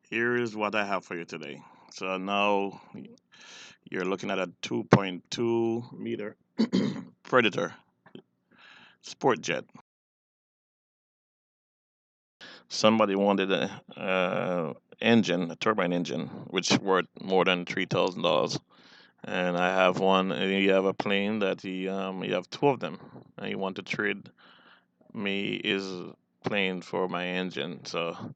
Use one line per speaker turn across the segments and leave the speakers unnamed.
Here is what I have for you today. So now you're looking at a 2.2 meter Predator sport jet. Somebody wanted a engine, a turbine engine, which worth more than $3,000. And I have one. And you have a plane that you have two of them, and you want to trade me his plane for my engine. So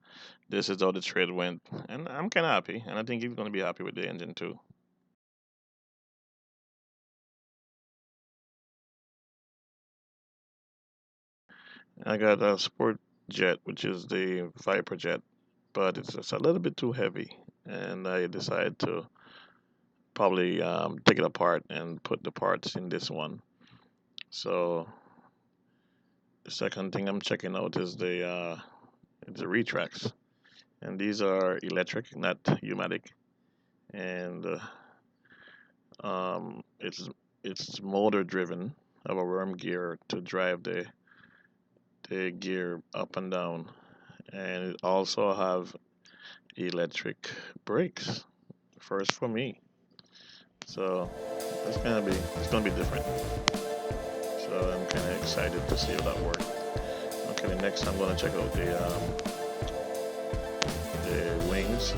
this is how the trade went, and I'm kind of happy, and I think he's gonna be happy with the engine too. I got a sport jet, which is the Viper jet, but it's just a little bit too heavy, and I decided to probably take it apart and put the parts in this one. So the second thing I'm checking out is the retracts, and these are electric, not pneumatic, and it's motor driven. I have a worm gear to drive the gear up and down, and it also have electric brakes. First for me, so it's gonna be different. So I'm kind of excited to see how that works. Okay, next I'm gonna check out the wings,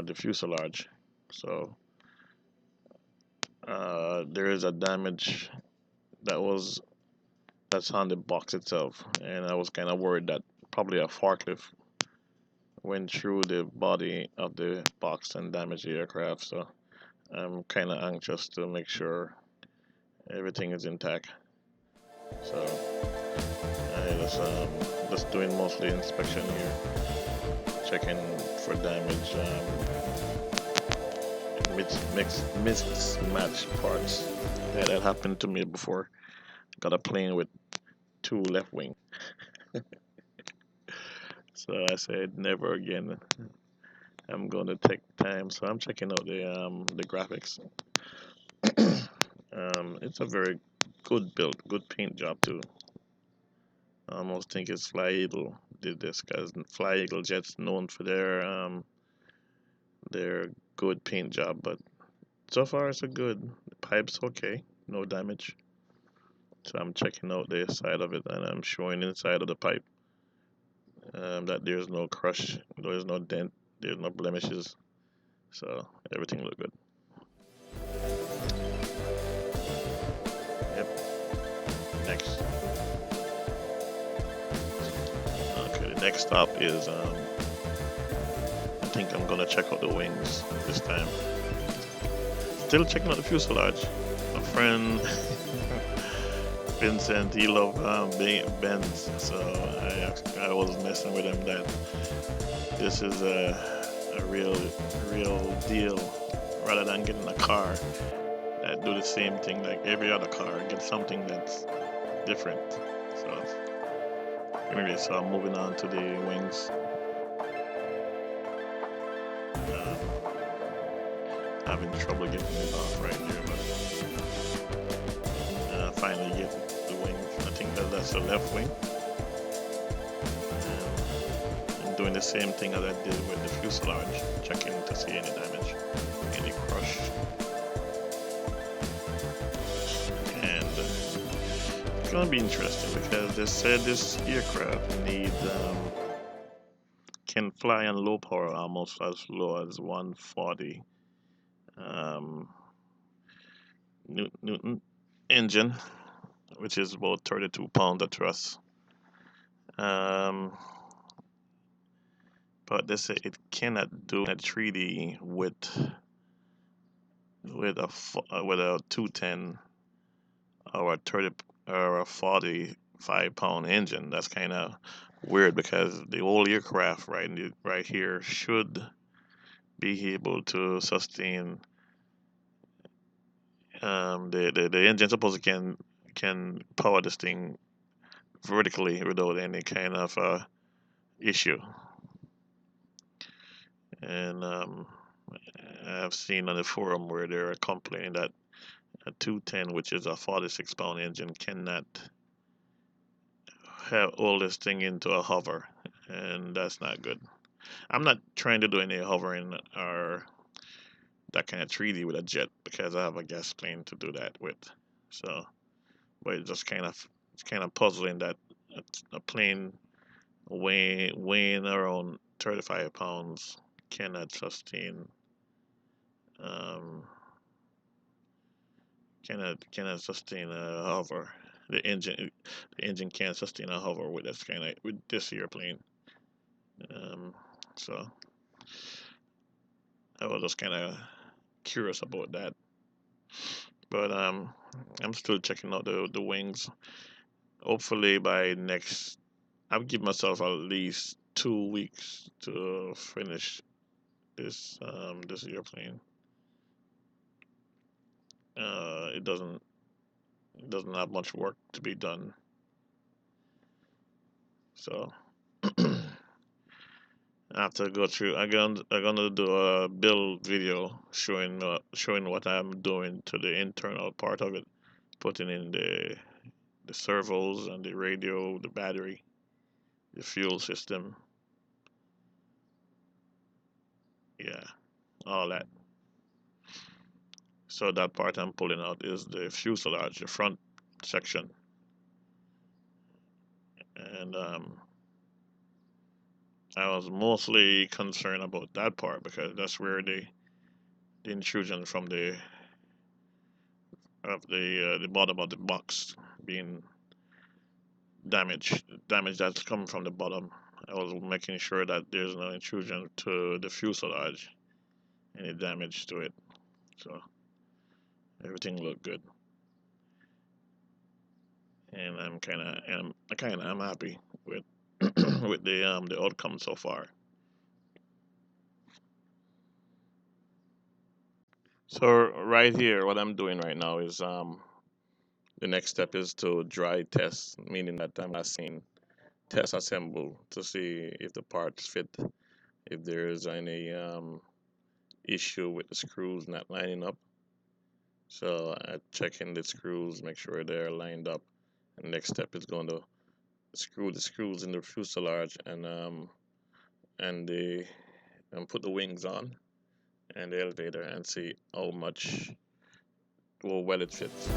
the fuselage. So there is a damage that was that's on the box itself, and I was kind of worried that probably a forklift went through the body of the box and damaged the aircraft. So I'm kind of anxious to make sure everything is intact. So I just doing mostly inspection here, checking for damage, mismatched parts. That happened to me before. Got a plane with two left wing, so I said never again. I'm gonna take time, so I'm checking out the graphics. It's a very good build, good paint job too. I almost think it's Fly Eagle did this because Fly Eagle Jet's known for their good paint job, but so far it's a good. The pipe's okay, no damage. So I'm checking out the side of it, and I'm showing inside of the pipe that there's no crush, there's no dent, there's no blemishes. So everything look good. Yep. Next. Okay. The next stop is I think I'm gonna check out the wings this time. Still checking out the fuselage. My friend Vincent, he loved Benz, so I was messing with him that this is a real deal rather than getting a car that do the same thing like every other car, get something that's different. So anyway, so I'm moving on to the wings. Having trouble getting it off right here, but finally get the wing. I think that's the left wing. I'm doing the same thing as I did with the fuselage, checking to see any damage, any crush, and it's gonna be interesting because they said this aircraft can fly on low power almost as low as 140 um, Newton engine, which is about 32 pounds of thrust. Um, but they say it cannot do a 3D with a 210 or a 30 or a 45-pound engine. That's kind of weird because the whole aircraft right here should be able to sustain the engine. Supposed can power this thing vertically without any kind of issue. And I've seen on the forum where they're complaining that a 210, which is a 46-pound engine, cannot hold this thing into a hover. and that's not good. I'm not trying to do any hovering or that kind of 3D with a jet because I have a gas plane to do that with. So, but it's kind of puzzling that a plane weighing around 35 pounds cannot sustain um, cannot sustain a hover. The engine can't sustain a hover with with this airplane. Um, so I was just kind of curious about that. But I'm still checking out the wings. Hopefully by next, I'll give myself at least 2 weeks to finish this airplane. It doesn't have much work to be done. So I have to go through. I'm gonna do a build video showing what I'm doing to the internal part of it, putting in the servos and the radio, the battery, the fuel system, yeah, all that. So that part I'm pulling out is the fuselage, the front section, and I was mostly concerned about that part because that's where the intrusion from the bottom of the box being damage that's coming from the bottom. I was making sure that there's no intrusion to the fuselage, any damage to it. So everything looked good, and I'm happy with with the outcome so far. So right here, what I'm doing right now is the next step is to dry test, meaning that I'm asking test assemble to see if the parts fit, if there is any issue with the screws not lining up. So I check in the screws, make sure they're lined up. And next step is going to screw the screws in the fuselage and the and put the wings on and the elevator and see how much or well it fits.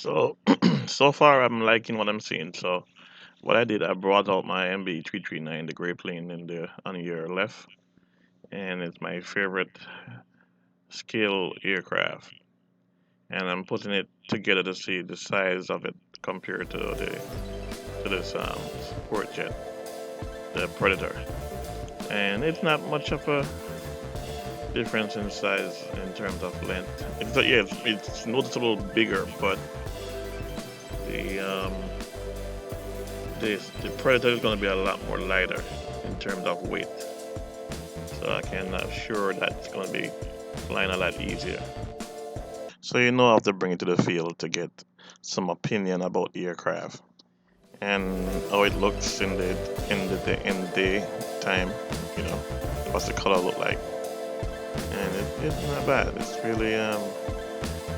So so far I'm liking what I'm seeing. So what I did, I brought out my MB339, the gray plane in the on your left, and it's my favorite scale aircraft. And I'm putting it together to see the size of it compared to this sport jet, the Predator. And it's not much of a difference in size in terms of length. It's noticeable bigger, but the um, the Predator is going to be a lot more lighter in terms of weight. So I can assure that it's going to be flying a lot easier. So you know I have to bring it to the field to get some opinion about the aircraft and how it looks in the time. You know, what's the color look like? And it's not bad. It's really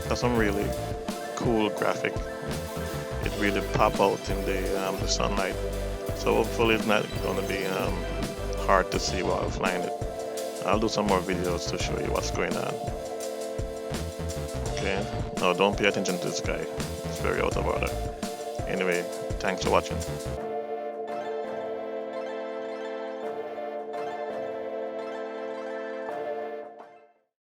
got some really cool graphic. It really pop out in the sunlight. So hopefully it's not going to be hard to see while flying it. I'll do some more videos to show you what's going on. Okay. No, don't pay attention to this guy. It's very out of order. Anyway, thanks for watching.